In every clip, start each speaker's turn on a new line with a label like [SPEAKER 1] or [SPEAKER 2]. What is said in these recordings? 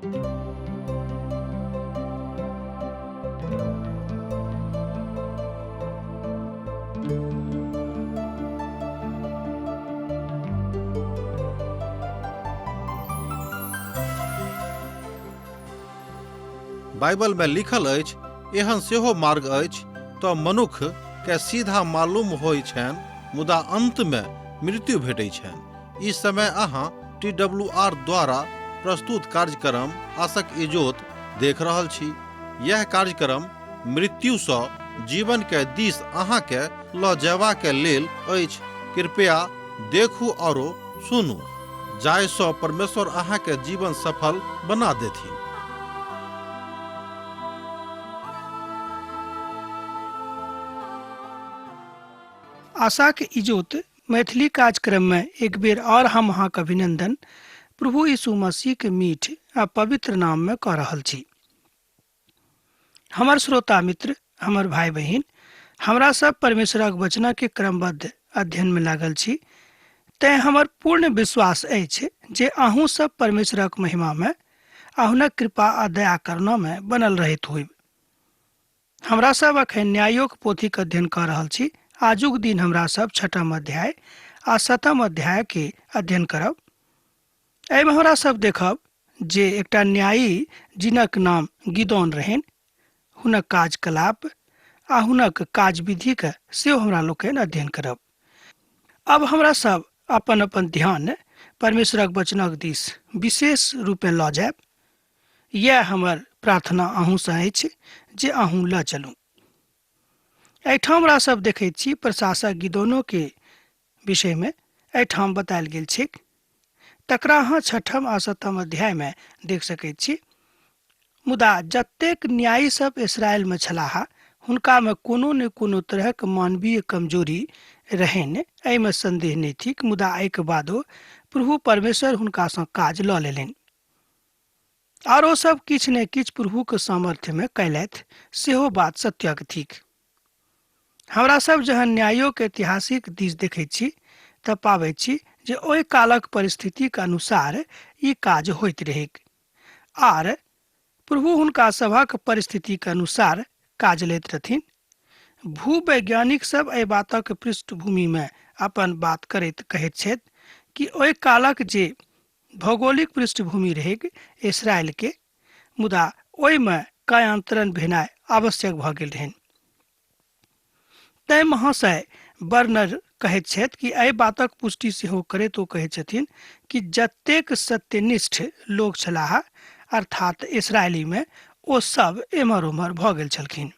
[SPEAKER 1] Bible में लिखल अछि, एहन सेहो मार्ग अछि तऽ मनुख के सीधा मालूम होइ छनि, मुदा अंत में मृत्यु भेटै छनि। इस समय अहाँ TWR द्वारा प्रस्तुत कार्यक्रम आशक इजोत देख रहल छी। यह कार्यक्रम मृत्यु सँ जीवन के दिस अहाँ के ल जयबा के लेल अछि। कृपया देखू और सुनू, जाय सँ परमेश्वर अहाँ के जीवन सफल बना देथिन।
[SPEAKER 2] आशा के इजोत मैथिली कार्यक्रम में एक बेर और हम अहाँक अभिनंदन प्रभु यीशु मसीह के मीठ आ पवित्र नाम में कह रहल छी। हमर श्रोता मित्र, हमर भाई बहिन, हमरा सब परमेश्वरक वचन के क्रमबद्ध अध्ययन में लागल छी। तैं हमर पूर्ण विश्वास अछि जे अहूँ सब परमेश्वरक महिमा में, अहुनक कृपा आ दया करुणा में बनल रहैत होइब। हमरा सब अखन न्यायोक पोथी के अध्ययन कर रहल छी। आजुक दिन हमरा सब 6म अध्याय आ 7म अध्याय के अध्ययन करब। एहिमे हमरा सब देखब जे एकटा न्यायी जिनक नाम गिदोन रहनि, हुनक कार्यकलाप आ हुनक काज विधि के सेहो हमरा लोकनि अध्ययन करब। अब हमरा सब अपन अपन ध्यान परमेश्वरक वचनक दिस विशेष रूप में लऽ जायब। यह हमर प्रार्थना अहूँ सँ अछि जे अहूँ लऽ चलू। एहिठाम हमरा सब देखैत छी प्रशासक गिदोनो के विषय में एहिठाम बतायल गेल छै। तकरा अहाँ 6म आ 7म अध्याय में देख सकैत छी। मुदा जतेक न्यायी सब इसराइल में छलाह, हुनका में कोनो ने कोनो तरहक मानवीय कमजोरी रहनि, एहिमे संदेह नहि थिक। मुदा एहिके बादो प्रभु परमेश्वर हुनका सँ काज लऽ लेलनि और ओ सब किछु ने किछु प्रभु के सामर्थ्य में कैलथि, सेहो बात सत्यक थिक। हमरा सब जहन न्यायों के ऐतिहासिक दिश देखैत छी तऽ पाबैत छी जे ओहि कालक परिस्थिति के अनुसार ई काज होइत रहेक आर प्रभु हुनका सभक परिस्थिति के अनुसार काज लैत रहथिन। भूवैज्ञानिक सब एहि बातक पृष्ठभूमि में अपन बात करैत कहैत छथि कि ओहि कालक जे भौगोलिक पृष्ठभूमि रहेक इसराइल के, मुदा ओहि में कायांतरण भेनाइ आवश्यक भऽ गेल रहनि। तैं महाशय बर्नर कहैत छथि कि एहि बातक पुष्टि सेहो करैत ओ कहैत छथिन कि जतेक सत्यनिष्ठ लोग छलाह, अर्थात इसराइली में, ओ सब एम्हर ओम्हर भऽ गेल छलखिन,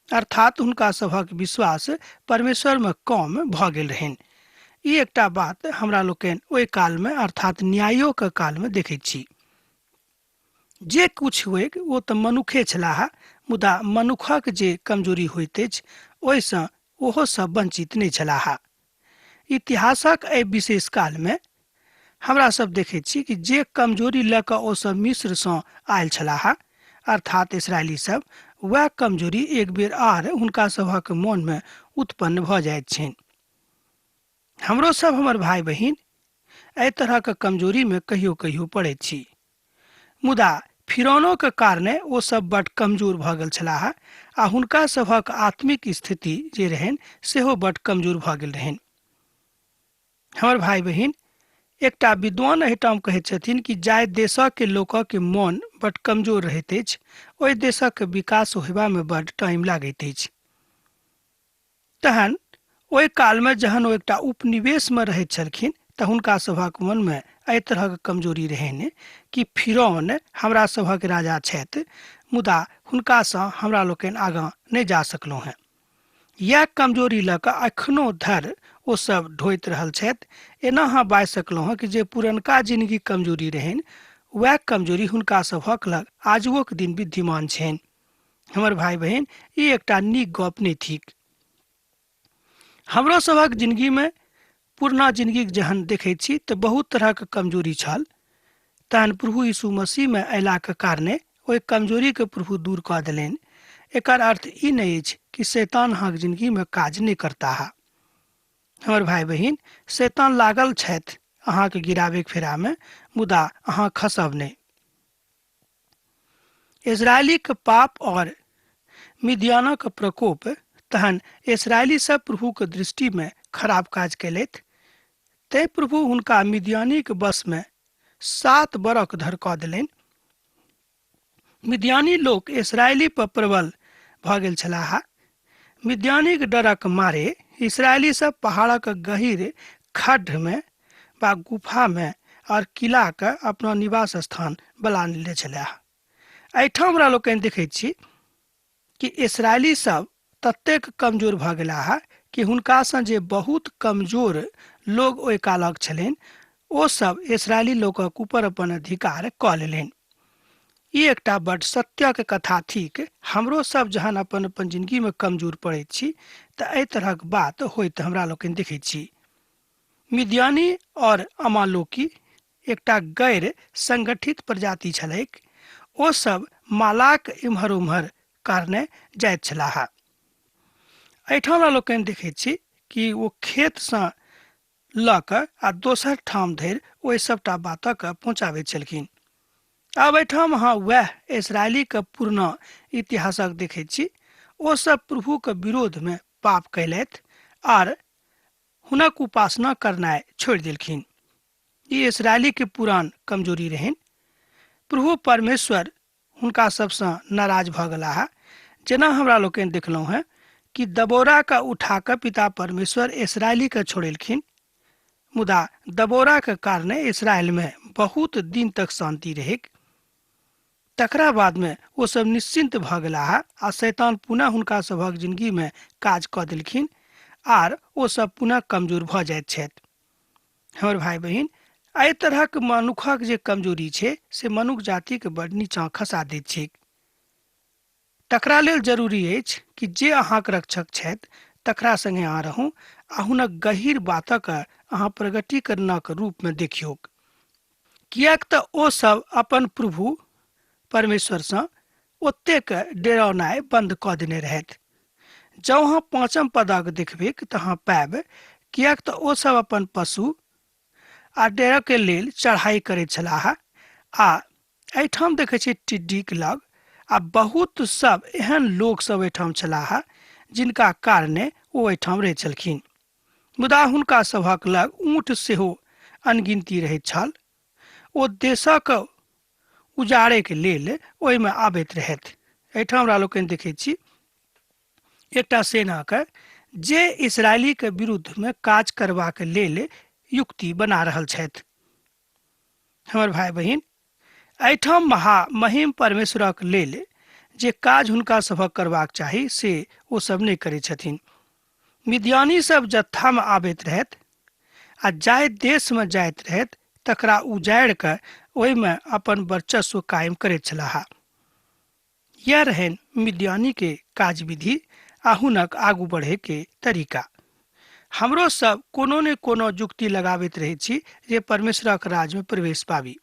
[SPEAKER 2] अर्थात हुनका सभक विश्वास परमेश्वर में कम भऽ गेल रहनि। ई एकटा बात हमरा लोकनि ओहि काल में अर्थात न्यायों के काल में देखैत छी। जे कुछ हुए ओ तऽ मनुखे छलाह, मुदा मनुखक जे कमजोरी होइत अछि ओहि सँ ओहो सब वंचित नहि छलाह। इतिहासक एहि विशेष काल में हमरा सब देखैत छी कि जे कमजोरी लऽ कऽ ओ सब मिस्र सँ आयल छलाह, अर्थात इसराइली सब, वह कमजोरी एक बेर आर हुनका सभक मन में उत्पन्न भऽ जाइत छनि। हमरो सब हमर भाई बहिन एहि तरहक कमजोरी में कहियो कहियो पड़ैत छी। मुदा फिरौनो के कारणे ओ सब बड कमजोर भऽ गेल छलाह आ हुनका सभक आत्मिक स्थिति जे रहनि सेहो बड कमजोर भऽ गेल रहनि। हमर भाई बहिन, एकटा विद्वान एहिठाम कहैत छथिन कि जाहि देशक के लोकक के मन बड कमजोर रहैत अछि, ओहि देशक विकास होयबा में बड टाइम लागैत अछि। तहन ओहि काल में जहन ओ एकटा उपनिवेश में रहैत छलखिन तऽ हुनका सभक मन में एहि तरहक कमजोरी रहनि कि फिरौन हमरा सभक राजा छथि, मुदा हुनका सँ हमरा लोकनि आगाँ नहि जा सकलहुँ हैं। यह कमजोरी लऽ कऽ अखनो धरि ओ सब ढोइत रहल छथि। एना अहाँ बाजि सकलहुँ हैं कि जे पुरनका जिंदगी कमजोरी रहनि, वह कमजोरी हुनका सभक लग आजुक दिन विद्यमान छनि। हमर भाई बहिन, ई एकटा नीक गप नहि थिक। हमरो सभक जिंदगी में पुरना जिंदगी जहन देखैत छी तऽ बहुत तरहक कमजोरी छल। तहन प्रभु यीशु मसीह में अयला के कारणे ओहि कमजोरी के प्रभु दूर कऽ देलनि। एकर अर्थ ई नहि अछि कि शैतान अहाँक जिंदगी में काज नहि करता है। हमर भाई बहिन, शैतान लागल छथि अहाँके गिराबे के फेरा में, मुदा अहाँ खसब नहि। इजरायली के पाप और मिदियानक प्रकोप तहन इसराइली सब प्रभु के दृष्टि में खराब काज केलथि। तै प्रभु हुनका मिदियानी के बस में 7 बरख धरि कऽ देलनि। मिदियानी लोक इसराइली पर प्रबल भऽ गेल छलाह। मिदियानी के डरक मारे इसराइली सब पहाड़क गहीर खड्ड में वा गुफा में और किला के अपना निवास स्थान बना लेने छलाह। एहिठाम हमरा लोकनि देखैत छी कि इसराइली सब ततेक कमजोर भऽ गेलाह कि हुनकासँ जे बहुत कमजोर लोग ओहि कालक छलनि ओ सब इसराइली लोकक ऊपर अपन अधिकार कऽ लेलनि। ई एकटा बड़ सत्यक कथा थिक। हमरो सब जहन अपन अपन जिंदगी में कमजोर पड़ैत छी तऽ एहि तरहक बात होइत हमरा लोकनि देखैत छी। मिदियानी और अमालोकी एकटा गैर संगठित प्रजाति छलैक। ओ सब मालाक इम्हर उम्हर करने जाइत छलाह। एहिठाम हमरा लोकनि देखैत छी कि ओ खेतसँ लऽ कऽ आ दोसर ठाम धरि ओहि सभटा बातक पहुँचाबैत छलखिन। आब एहिठाम अहाँ वएह इसराइली के पूर्ण इतिहासक देखैत छी। ओ सब प्रभु के विरोध में पाप कैलथि आर हुनक उपासना करनाइ छोड़ि देलखिन। ई इसराइली के पुरान कमजोरी रहनि। प्रभु परमेश्वर हुनका सबसँ नाराज भऽ गेलाह। जेना हमरा लोकनि देखलहुँ हैं कि दबोरा का उठा कऽ पिता परमेश्वर इसराइली के छोड़ेलखिन। मुदा दबोरा के कारणे इसराइल में बहुत दिन तक शांति रहेक। तकरा बाद में ओ सब निश्चिंत भऽ गेलाह आ शैतान पुनः हुनका सभक जिंदगी में काज कऽ देलखिन आर ओ सब पुनः कमजोर भऽ जाइत छथि। हमर भाई बहिन, एहि तरहक मनुखक जे कमजोरी छै से मनुख जाति के बड़ नीचाँ खसा दैत छै। तकरा लेल जरूरी अछि कि जे अहाँक रक्षक छथि तकरा संगे अहाँ रहू आ हुनक गहीर बातक अहाँ प्रगटीकरणक रूप में देखियौक। किएक तऽ ओ सब अपन प्रभु परमेश्वरसँ ओतेक डेराउनाइ बंद कऽ देने रहथि। जँ अहाँ 5म पदक देखबै तऽ अहाँ पायब, किएक तऽ ओ सब अपन पशु आ डेरा के लेल चढ़ाई करैत छलाह। आ एहिठाम देखै छी टिड्डीक लग आ बहुत सब एहन लोक सब एहिठाम छलाह जिनका कारणे ओ एहिठाम रहै छलखिन। मुदा हुनका सभक लग ऊँट सेहो अनगिनती रहैत छल। ओ देशक उजाड़े के लेल ओहिमे आबैत रहथि। एहिठाम हमरा लोकनि देखैत छी एकटा सेना के जे इसराइली के विरुद्ध में काज करबाक लेल युक्ति बना रहल छथि। हमर भाई बहिन, एहिठाम महिम परमेश्वरक लेल जे काज हुनका सभक करबाक चाही से ओ सब नहि करै छथिन। मिदियानी सब जत्था में आबैत रहथि आ जाहि देश में जाइत रहथि तकरा उजाड़ि कऽ ओहिमे अपन वर्चस्व कायम करैत छलाह। यह रहनि मिदियानी के काज विधि आ हुनक आगू बढ़े के तरीका। हमरो सब कोनो ने कोनो जुक्ति लगाबैत रहै छी जे परमेश्वरक राज में प्रवेश पाबी।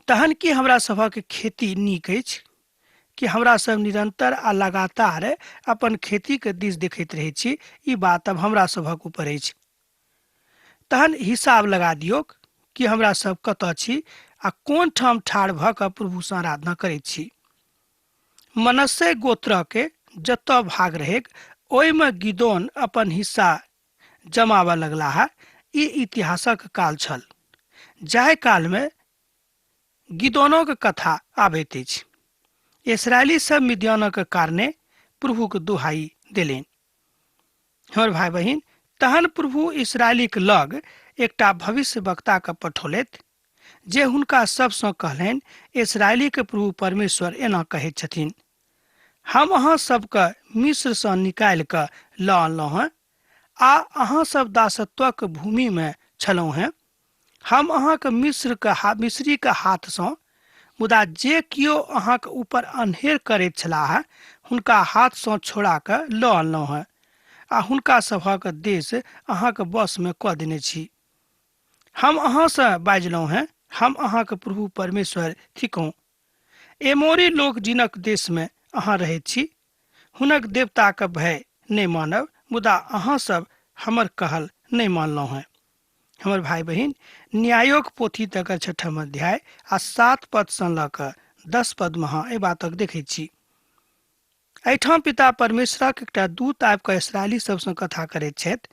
[SPEAKER 2] तहन कि हमरा सभक खेती नीक अछि कि हमरा सब निरंतर आ लगातार अपन खेती के दिस देखैत रहै छी? ई बात अब हमरा सभक ऊपर अछि। तहन हिसाब लगा दियौक कि हमरा सब कतऽ छी आ कोन ठाम ठाढ़ भऽ कऽ प्रभुसँ आराधना करैत छी। मनस्से गोत्र के जतऽ भाग रहेक ओहिमे गिदोन अपन हिस्सा जमाबऽ लगलाह। ई इतिहासक काल छल जाहि काल में गिदोनक कथा आबैत अछि। इसराइली सब मिदियानक कारणे प्रभु के दुहाई देलनि। हमर भाई बहिन, तहन प्रभु इसराइली के लग एकटा भविष्य वक्ता के पठौलथि जे हुनका सबसँ कहलनि, इसराइली के प्रभु परमेश्वर एना कहैत छथिन, हम अहाँ सबके मिस्रसँ निकालि कऽ लऽ अनलहुँ हैं आ अहाँ सब दासत्वक भूमि में छलहुँ हैं। हम अहाँके मिस्री के हाथसँ, मुदा जे किओ अहाँके ऊपर अन्हेर करैत छलाह हुनका हाथसँ छोड़ा कऽ लऽ अनलहुँ हैं आ हुनका सभक देश अहाँके बस में कऽ देने छी। हम अहाँसँ बाजलहुँ हैं, हम अहाँके प्रभु परमेश्वर थिकहुँ। एमोरी लोक जिनक देश में अहाँ रहैत छी हुनक देवता के भय नहि मानब, मुदा अहाँ सब हमर कहल नहि मानलहुँ हैं। हमर भाई बहिन, न्यायोक पोथी तक 6ठम अध्याय आ 7 पद सँ लऽ कऽ 10 पद में अहाँ एहि बातक देखैत छी। एहिठाम पिता परमेश्वरक एकटा दूत आबि कऽ इसराइली सबसँ कथा करैत छथि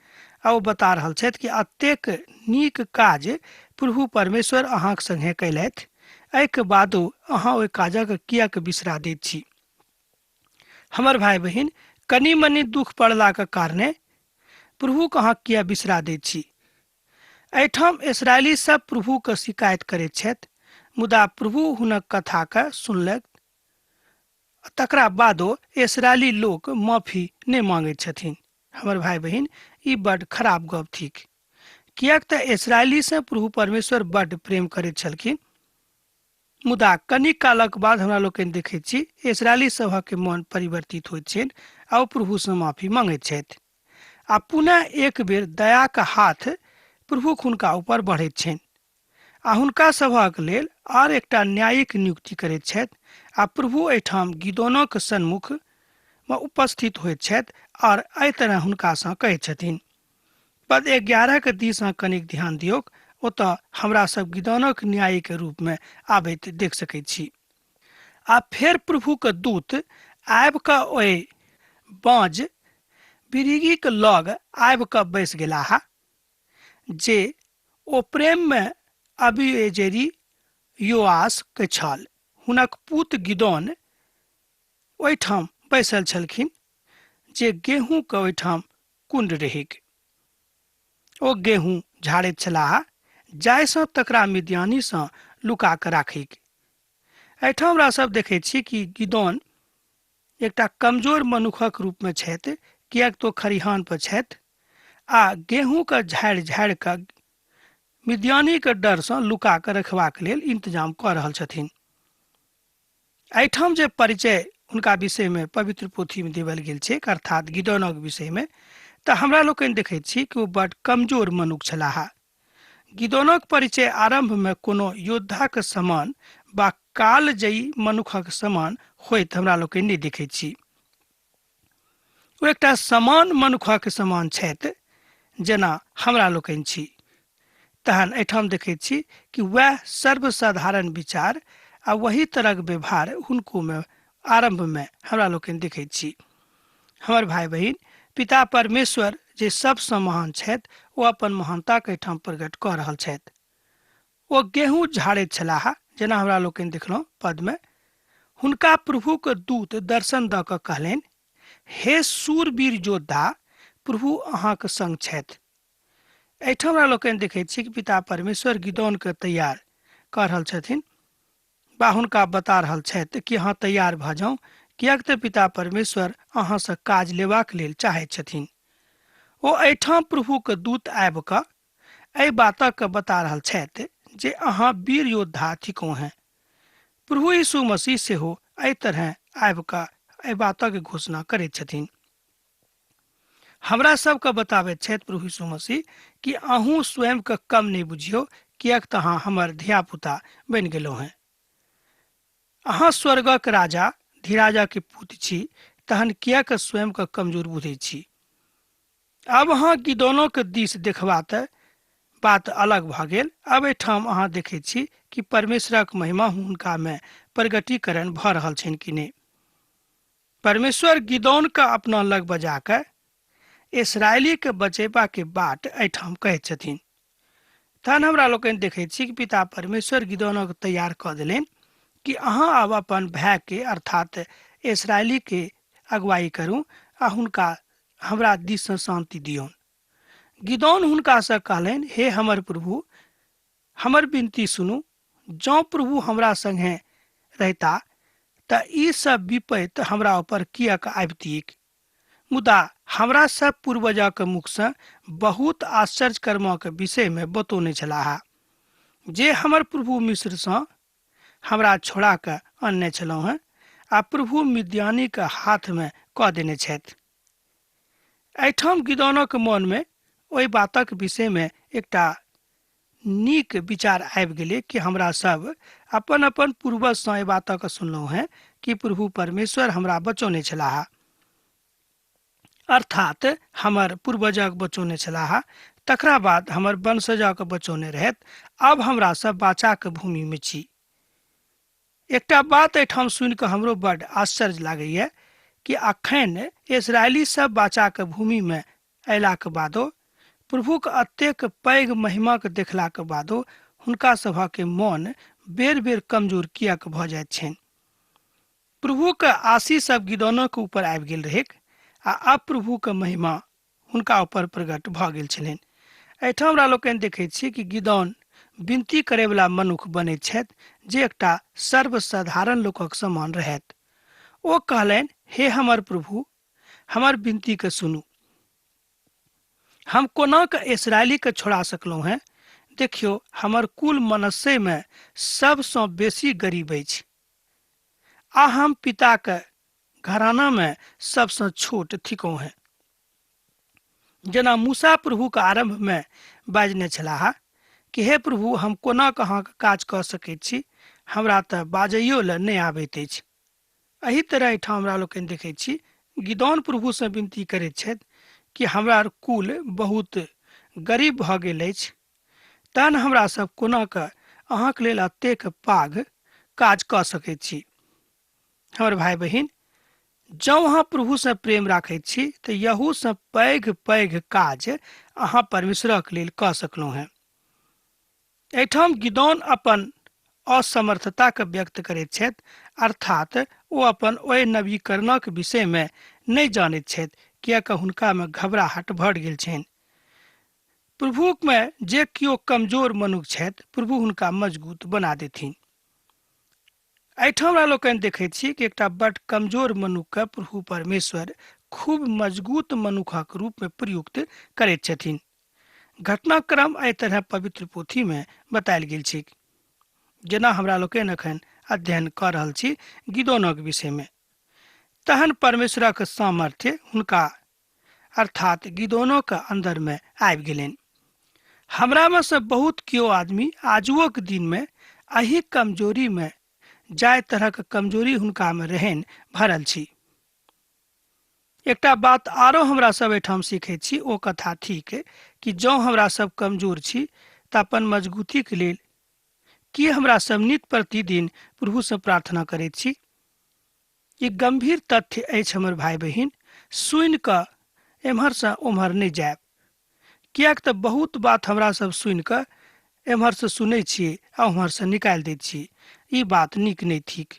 [SPEAKER 2] आ ओ बता रहल छथि कि अतेक नीक काज प्रभु परमेश्वर अहाँक संगे कयलथि, एहिके बादो अहाँ ओहि काजक किएक बिसरा दैत छी। हमर भाई बहिन, कनि मनि दुख पड़लाक कारणे प्रभुक अहाँ किया बिसरा दैत छी। एहिठाम इसराइली सब प्रभुके शिकायत करैत छथि, मुदा प्रभु हुनक कथाके सुनलक। तकरा बादो इसराइली लोक माफी नहि मांगैत छथिन। हमर भाई बहिन, ई बड्ड खराब गप थिक, किएक तऽ इसराइली से प्रभु परमेश्वर बड्ड प्रेम करैत छलखिन। मुदा कनिक कालक बाद हमरा लोकनि देखैत छी इसराइली सभक मन परिवर्तित होइत छनि आ ओ प्रभुसँ माफी मांगैत छथि आ पुनः एक बेर दयाक हाथ प्रभुक हुनका ऊपर बढ़ैत छनि आ हुनका सभक लेल आर एकटा न्यायिक नियुक्ति करैत छथि आ प्रभु एहिठाम गिदोनक सन्मुख में उपस्थित होइत छथि और एहि तरह हुनकासँ कहैत छथिन। पद 11 के दिस अहाँ कनिक ध्यान दियौक, ओतऽ हमरा सब गिदोनक न्याय के रूप में आबैत देख सकैत छी। आ फेर प्रभु के दूत आबि कऽ ओहि बाँझ बिरिगी के लग आबि कऽ बैस गेलाह जे ओ प्रेम में अबीएजेरी योआस के छल। हुनक पुत गिदोन ओहिठाम बैसल छलखिन जे गेहूं के ओहिठाम कुंड रहिक। ओ गेहूं झाड़ैत छलाह, जाहिसँ तकरा मिद्यानीसँ लुका कऽ राखिक। एहिठाम हमरा सब देखैत छी कि गिदोन एकटा कमजोर मनुखक रूप में छथि, किएक तो खरिहान पर छथि आ गेहूं के झाड़ि झाड़ि कऽ मिद्यानी के डरसँ लुका कऽ रखबाक लेल इंतजाम कऽ रहल छथिन। एहिठाम जे परिचय हुनका विषय में पवित्र पोथी में देवल गेल छै, अर्थात गिदोनक विषय में, तऽ हमरा लोकनि देखैत छी कि ओ बड्ड कमजोर मनुख छलाह। गिदोनक परिचय आरंभ में कोनो योद्धाक समान वा कालजयी मनुखक समान होइत हमरा लोकनि नहि देखैत छी। ओ एकटा समान मनुखक समान छथि जेना हमरा लोकनि छी। तहन एहिठाम देखैत छी कि वह सर्वसाधारण विचार आ वही तरहक व्यवहार हुनको में आरंभ में हमरा लोकनि देखैत छी। हमर भाई बहिन, पिता परमेश्वर जे सबसँ महान छथि ओ अपन महानताके एहिठाम प्रकट कऽ रहल छथि। ओ गेहूं झाड़ैत छलाह, जेना हमरा लोकनि देखलहुँ पद में। हुनका प्रभुके दूत दर्शन दऽ कऽ कहलनि, हे शूरवीर योद्धा, प्रभु अहाँक संग छथि। एहिठाम हमरा लोकनि देखैत छी कि पिता परमेश्वर गिदोनके तैयार कऽ रहल छथिन बा हुनका बता रहल छथि कि अहाँ तैयार भऽ जाउ, किएक तऽ पिता परमेश्वर अहाँसँ काज लेबाक लेल चाहैत छथिन। ओ एहिठाम प्रभुके दूत आबि कऽ एहि बातक बता रहल छथि जे अहाँ वीर योद्धा थिकहुँ हैं। प्रभु यीशु मसीह सेहो एहि तरह आबि कऽ एहि बातक घोषणा करैत छथिन। हमरा सबके बताबैत छथि प्रभु यीशु मसीह कि अहूँ स्वयं के कम नहीं बुझियो, किएक तऽ अहाँ हमर धियापुता बनि गेलहुँ हैं। अहाँ स्वर्गक राजा धीराजा के पुत्र छी, तहन किएक स्वयं के कमजोर बुझै छी। अब अहाँ गिदोनों के दिस देखबा तऽ बात अलग भऽ गेल। अब एहिठाम अहाँ देखैत छी कि परमेश्वरक महिमा हुनका में प्रगटीकरण भऽ रहल छनि कि नहि। परमेश्वर गिदोन के अपना लग बजा कऽ इसराइली के बचेबा के बाट एहिठाम कहैत छथिन। तहन हमरा लोकनि देखैत छी कि पिता परमेश्वर गिदोनक तैयार कऽ देलनि कि अहाँ आब अपन भाई के अर्थात इसराइली के अगुवाई करू आ हुनका हमरा दिससँ शांति दियौन। गिदोन हुनकासँ कहलनि, हे हमर प्रभु, हमर विनती सुनू। जँ प्रभु हमरा संगे रहता तऽ ई सब विपत्ति हमरा ऊपर किएक आबितिक। मुदा हमरा सब पूर्वजक मुखसँ बहुत आश्चर्य कर्मक विषय में बतौने छलाह, जे हमर प्रभु मिस्रसँ हमरा छोड़ा कऽ अनने छलहुँ हैं आ प्रभु मिद्यानी के हाथ में कऽ देने छथि। एहिठाम गिदोनक मन में ओहि बातक विषय में एकटा नीक विचार आबि गेलै कि हमरा सब अपन अपन पूर्वजसँ एहि बातक सुनलहुँ हैं कि प्रभु परमेश्वर हमरा बचौने छलाह, अर्थात हमर पूर्वजक बचौने छलाह, तकरा बाद हमर वंशजक बचौने रहत। अब हमरा सब बाचाक भूमि में छी। एकटा बात एहिठाम सुनि कऽ हमरो बड्ड आश्चर्य लागैए कि अखन इजरायली सब बाचा के भूमि में अयलाक बादो, प्रभुक अतेक पैघ महिमाक देखलाक बादो हुनका सभक मोन बेर बेर कमजोर किएक भऽ जाइत छनि। प्रभुक आशीष सब गिदोनक ऊपर आबि गेल रहैक आ अब प्रभुक महिमा हुनका ऊपर प्रकट भऽ गेल छलनि। एहिठाम हमरा लोकनि देखैत छी कि गिदोन विनती करैवला मनुष्य बनैत छथि जे एकटा सर्वसाधारण लोकक समान रहथि। ओ कहलनि, हे हमर प्रभु, हमर विनती के सुनू। हम कोना कऽ इस्राएली के छोड़ा सकलहुँ हैं? देखियौ, हमर कुल मनुष्य में सबसँ बेसी गरीब अछि आ हम पिता के घराना में सबसँ छोट थिकहुँ हैं। जेना मूसा प्रभु के आरंभ में बाजने छलाह कि हे प्रभु, हम कोना कऽ अहाँके काज कऽ सकैत छी, हमरा तऽ बाजैयो लए नहि आबैत अछि। एही तरह एहिठाम हमरा लोकनि देखैत छी गिदोन प्रभु से विनती करैत छथि कि हमरा कुल बहुत गरीब भऽ गेल अछि, तहन हमरा सब कोना कऽ अहाँके लेल अतेक पैघ काज कऽ सकैत छी। हमर भाई बहिन, जँ अहाँ प्रभु से प्रेम राखैत छी तऽ यहू से पैघ पैघ काज अहाँ परमेश्वरक लेल कऽ सकलहुँ हैं। एहिठाम गिदोन अपन असमर्थता के व्यक्त करैत छथि, अर्थात ओ अपन ओहि नवीकरणक विषय में नहि जानैत छथि, किएक हुनका में घबराहट भऽ गेल छनि। प्रभु में जे किओ कमजोर मनुष्य छथि, प्रभु हुनका मजबूत बना देथिन। एहिठाम हमरा लोकनि देखैत छी कि एकटा बड्ड कमजोर मनुष्य के प्रभु परमेश्वर खूब मजबूत मनुष्यक रूप में प्रयुक्त करैत छथिन। घटनाक्रम एहि तरह पवित्र पोथी में बतायल गेल छै, जेना हमरा लोकनि अखन अध्ययन कऽ रहल छी गिदोनक विषय में। तहन परमेश्वरक सामर्थ्य हुनका अर्थात गिदोनक अंदर में आबि गेलनि। हमरा में से बहुत कियो आदमी आजुक दिन में एही कमजोरी में जाय तरहक कमजोरी हुनका में रहन भरल छी। एकटा बात आरो हमरा सब एठाम सीखैत छी, ओ कथा थिक कि जँ हमरा सब कमजोर छी तऽ अपन मजबूती के लेल कि हमरा सब नित प्रतिदिन प्रभु से प्रार्थना करैत छी। ई गंभीर तथ्य अछि हमर भाई बहिन, सुनि कऽ एम्हर से उम्हर नहीं जायब, किएक तऽ बहुत बात हमरा सब सुनि कऽ एम्हर से सुनै छियै आ उम्हर से निकालि दैत छी। ई बात नीक नहीं थिक।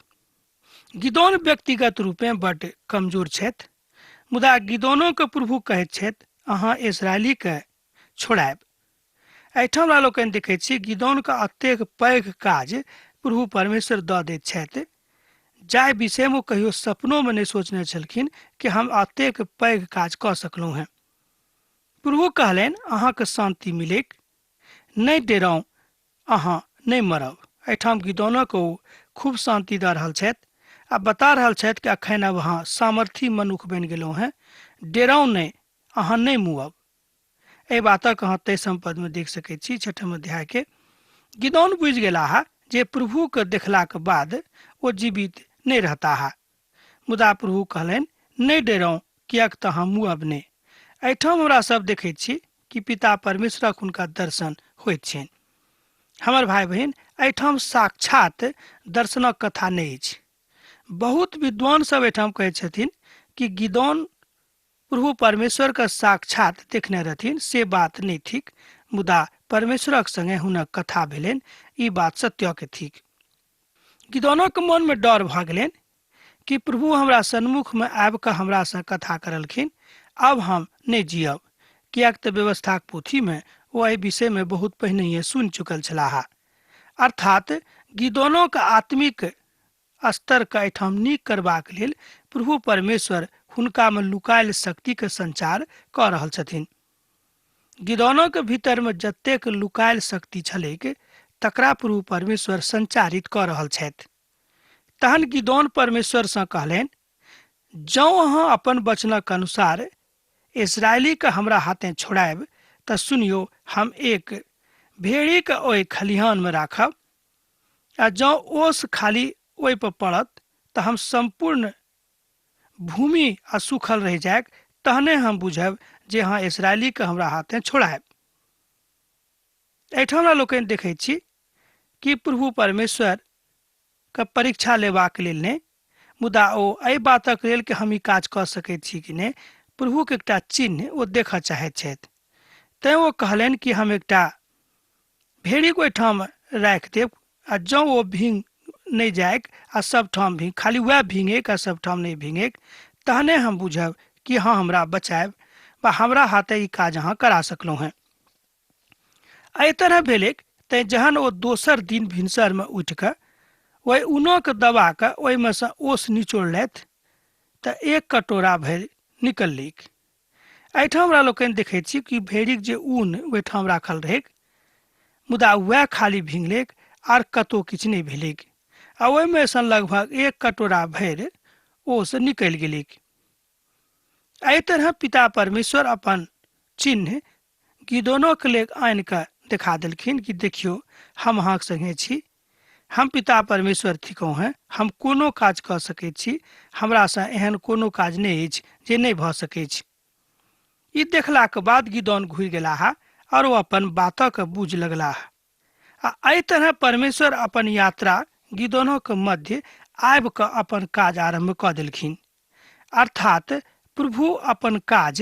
[SPEAKER 2] गिदोन व्यक्तिगत रूप में बड्ड कमजोर छथि, मुदा गिदोनो के प्रभु कहैत छथि अहाँ इस्राएली के छोड़ायब। एहिठाम हमरा लोकनि देखैत छी गिदोन के अतेक पैघ काज प्रभु परमेश्वर दऽ दैत छथि, जाहि विषय में कहियो सपनो में नहीं सोचने छलखिन कि हम अतेक पैघ काज कऽ सकलहुँ हैं। प्रभु कहलनि अहाँके शांति मिलेक, नहीं डेराउ, अहाँ नहीं मरब। एहिठाम गिदोनक ओ खूब शांति दऽ रहल छथि आ बता रहल छथि कि अखन अब अहाँ सामर्थी मनुष्य बनि गेलहुँ हैं, डेराउ नहीं, अहाँ नहीं मुअब। एहि बातक अहाँ 23 पद में देख सकैत छी 6 अध्याय के। गिदोन बुझि गेलाह जे प्रभु के देखलाक बाद ओ जीवित नहीं रहता है, मुदा प्रभु कहलनि नहीं डेराउ, किएक तऽ अहाँ मुअब नहीं। एहिठाम हमरा सब देखैत छी कि पिता परमेश्वरक हुनका दर्शन होइत छनि। हमर भाई बहिन, एहिठाम साक्षात दर्शनक कथा नहीं अछि। बहुत विद्वान सब एहिठाम कहैत छथिन कि गिदोन प्रभु परमेश्वर के साक्षात देखने रहथिन, से बात नहीं थिक, मुदा परमेश्वरक संगे हुनक कथा भेलनि, ई बात सत्य के थिक। गिदोनक मन में डर भऽ गेलनि कि प्रभु हमरा सन्मुख में आबि कऽ हमरा से कथा करलखिन, अब हम नहीं जियब, किएक तऽ व्यवस्थाक पोथी में ओ एहि विषय में बहुत पहिने सुनि चुकल छलाह। अर्थात गिदोनो के आत्मिक स्तर के एहिठाम नीक करबाक लेल प्रभु परमेश्वर हुनका में लुकायल शक्ति के संचार कऽ रहल छथिन। गिदोनो के भीतर में जतेक लुकायल शक्ति छलैक तकरा प्रभु परमेश्वर संचारित कऽ रहल छथि। तहन गिदोन परमेश्वर से कहलनि, जँ अहाँ अपन वचनक अनुसार इस्राएली के हमरा हाथे छोड़ायब तऽ सुनियो, हम एक भेड़ी के ओहि खलिहान में राखब, आ जँ ओस खाली ओहि पर पड़त तऽ हम संपूर्ण भूमि असुखल रह जायक, तहने हम बुझब जे अहाँ इस्राएली के हमरा हाथे छोड़ायब। एहिठाम हमरा लोकनि देखैत छी कि प्रभु परमेश्वर के परीक्षा लेबाक लेल नहि, मुदा ओ एहि बातक लेल कि हम ई काज कऽ सकैत छी कि नहि, प्रभुक एकटा चिन्ह ओ देखऽ चाहैत छथि। तैँ ओ कहलनि कि हम एकटा भेड़ीक ओहिठाम राखि देब, आ जँ ओ भींग नहि जायक आ सब ठाम भींग, खाली वएह भींगेक आ सब ठाम नहि भींगेक, तहने हम बुझब कि हाँ हमरा बचायब वा हमरा हाथे ई काज अहाँ करा सकलहुँ हैं। एहि तरह भेलै। तैँ जहन ओ दोसर दिन भिनसरमे उठि कऽ ओहि ऊनक दबा कऽ ओहिमे सँ ओस निचोड़लथि तऽ 1 कटोरा भरि निकललीक। एहिठाम हमरा लोकनि देखैत छी कि भेड़ीक जे ऊन ओहिठाम राखल रहैक, मुदा वएह खाली भिंगलेक आर कतहु किछु नहि भेलैक, आ ओहिमे सँ लगभग 1 कटोरा भरि ओस निकलि गेलैक। एहि तरह पिता परमेश्वर अपन चिन्ह गिदोनक लेल आनि कऽ देखा देलखिन कि देखियौ हम अहाँक संगे छी, हम पिता परमेश्वर थिकहुँ हैं, हम कोनो काज कऽ सकैत छी, हमरासँ एहन कोनो काज नहि अछि जे नहि भऽ सकैत अछि। ई देखलाक बाद गिदोन घुरि गेलाह और ओ अपन बातक बूझ लगलाह। आ एहि तरह परमेश्वर अपन यात्रा गिदोनक मध्य आबि कऽ अपन काज आरम्भ कऽ देलखिन, अर्थात प्रभु अपन काज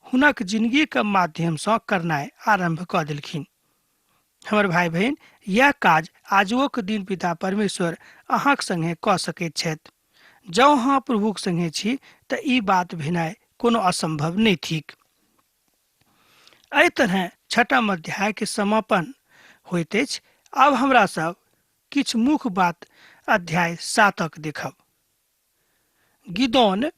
[SPEAKER 2] हुनक जिंदगीके माध्यमसँ करनाइ आरम्भ कऽ देलखिन। हमर भाई बहन, यह काज आजुक दिन पिता परमेश्वर अहाँक संगे कऽ सकैत छथि। जँ अहाँ प्रभुक संगे छी तऽ ई बात भेनाइ कोनो असंभव नहि थिक। एहि तरह 6म अध्याय के समापन होइत अछि। आब हमरा सब किछु मुख्य बात अध्याय 7 देखब। गिदोन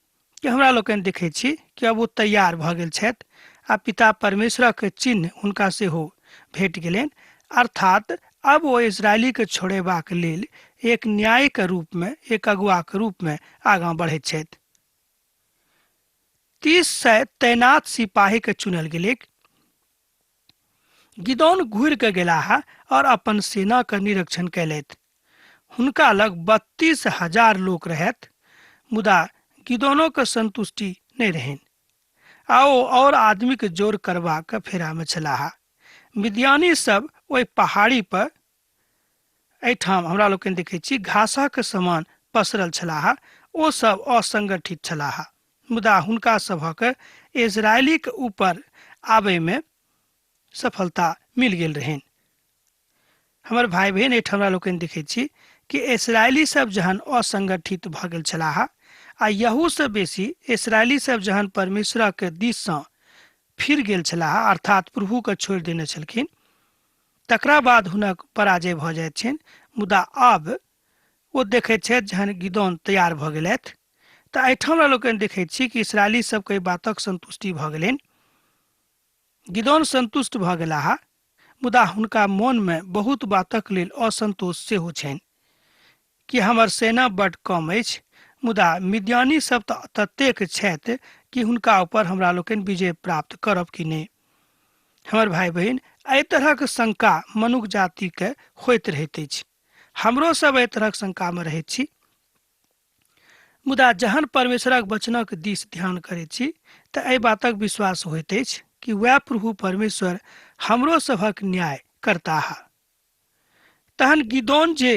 [SPEAKER 2] के हमरा लोकनि देखैत छी कि अब ओ तैयार भऽ गेल छथि आ पिता परमेश्वरक चिन्ह हुनका सेहो भेट गेलनि, अर्थात अब ओ इजरायली के छोड़ेबाक लेल एक न्याय के रूप में, एक अगुआ के रूप में आगाँ बढ़ैत छथि। 30 तैनात सिपाही के चुनल गेलै। गिदोन घुरि कऽ गेलाह और अपन सेना के निरीक्षण कयलथि। हुनका लग 32,000 लोक रहथि, मुदा गिदोनो के संतुष्टि नहि रहनि आ ओ और आदमी के जोर करबाक फेरा में छलाह। मिद्यानी सब ओहि पहाड़ी पर एहिठाम हमरा लोकनि देखैत छी घासक समान पसरल छलाह। ओ सब असंगठित छलाह, मुदा हुनका सभक इजरायली के ऊपर आबे में सफलता मिल गेल रहनि। हमर भाई बहन, एहिठाम हमरा लोकनि देखैत छी कि इस्राएली सब जहन असंगठित भऽ गेल छलाह आ यहू से बेसी इस्राएली सब जहन परमेश्वरक दिससँ फिर गेल छलाह, अर्थात प्रभु के छोड़ि देने छलखिन, तकरा बाद हुनक पराजय भऽ जाइत छनि। मुदा आब ओ देखैत छथि जहन गिदोन तैयार भऽ गेलथि तऽ एहिठाम हमरा लोकनि देखैत छी कि इस्राएली सबके बातक संतुष्टि भऽ गेलनि। गिदोन संतुष्ट भऽ गेलाह, मुदा हुनका मोन में बहुत बातक लेल असंतोष सेहो छनि कि हमर सेना बड्ड कम अछि, मुदा मिद्यानी सब तऽ ततेक छथि कि हुनका ऊपर हमरा लोकनि विजय प्राप्त करब कि नहि। हमर भाई बहन, एहि तरहक शंका मनुष्य जाति के होइत रहैत अछि। हमरो सब एहि तरहक शंका में रहैत छी, मुदा जहन परमेश्वरक वचनक दिस ध्यान करैत छी तऽ एहि बातक विश्वास होइत अछि कि वह प्रभु परमेश्वर हमरो सभक न्याय करताह। तहन गिदोन जे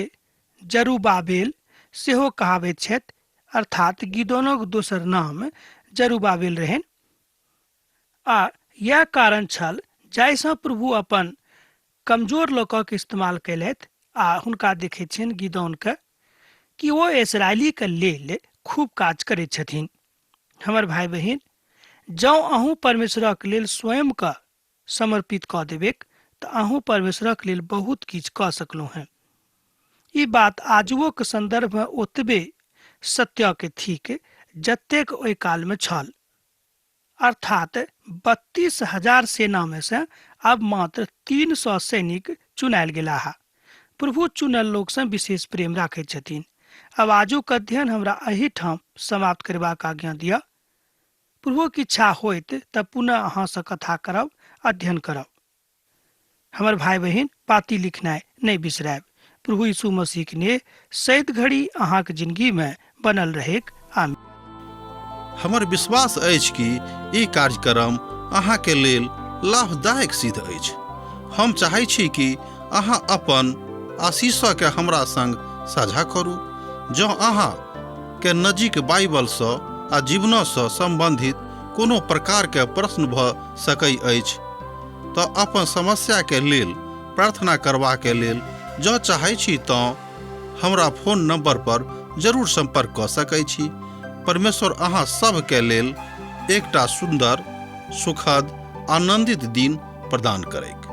[SPEAKER 2] जरुब्बाबेल सेहो कहाबैत छथि, अर्थात गिदोनक दोसर नाम जरुब्बाबेल रहनि, आ यह कारण छल जाहिसँ प्रभु अपन कमजोर लोकक इस्तेमाल कयलथि आ हुनका देखैत छनि गिदोन के कि ओ इस्राएली के लेल खूब काज करैत छथिन। हमर भाई बहन, जँ अहूँ परमेश्वरक लेल स्वयं के समर्पित कऽ देबेक तऽ अहूँ परमेश्वरक लेल बहुत किछु कऽ सकलहुँ हैं। ई बात आजुओ के संदर्भ में ओतबे सत्य के थिक जतेक ओहि काल में छल, अर्थात 32,000 सेना में से अब मात्र 300 सैनिक चुनायल गेलाह। प्रभु चुनल लोक से विशेष प्रेम राखैत छथिन। अब आजुक अध्ययन हमरा एही ठाम समाप्त करबाक आज्ञा दिअ। प्रभुक इच्छा होइत तऽ पुनः अहाँ से कथा करब, अध्ययन करब। हमर भाई बहन, पाती लिखनाइ नहीं बिसरायब। प्रभु यीशु मसीह के ने सैत घड़ी अहाँक जिंदगी में बनल रहेक। आमीन।
[SPEAKER 1] हमर विश्वास अछि कि ई कार्यक्रम अहाँके लेल लाभदायक सिद्ध अछि। हम चाहै छी कि अहाँ अपन आशीषके हमरा संग साझा करू। जँ अहाँ के नजीक बाइबल सँ आ जीवन सँ संबंधित कोनो प्रकार के प्रश्न भऽ सकै अछि तऽ अपन समस्या के लेल प्रार्थना करबा के लेल जँ चाहै छी तऽ हमरा फोन नंबर पर जरूर संपर्क कऽ सकै छी। परमेश्वर अहाँ सब के लेल एकटा सुंदर, सुखद, आनंदित दिन प्रदान करैक।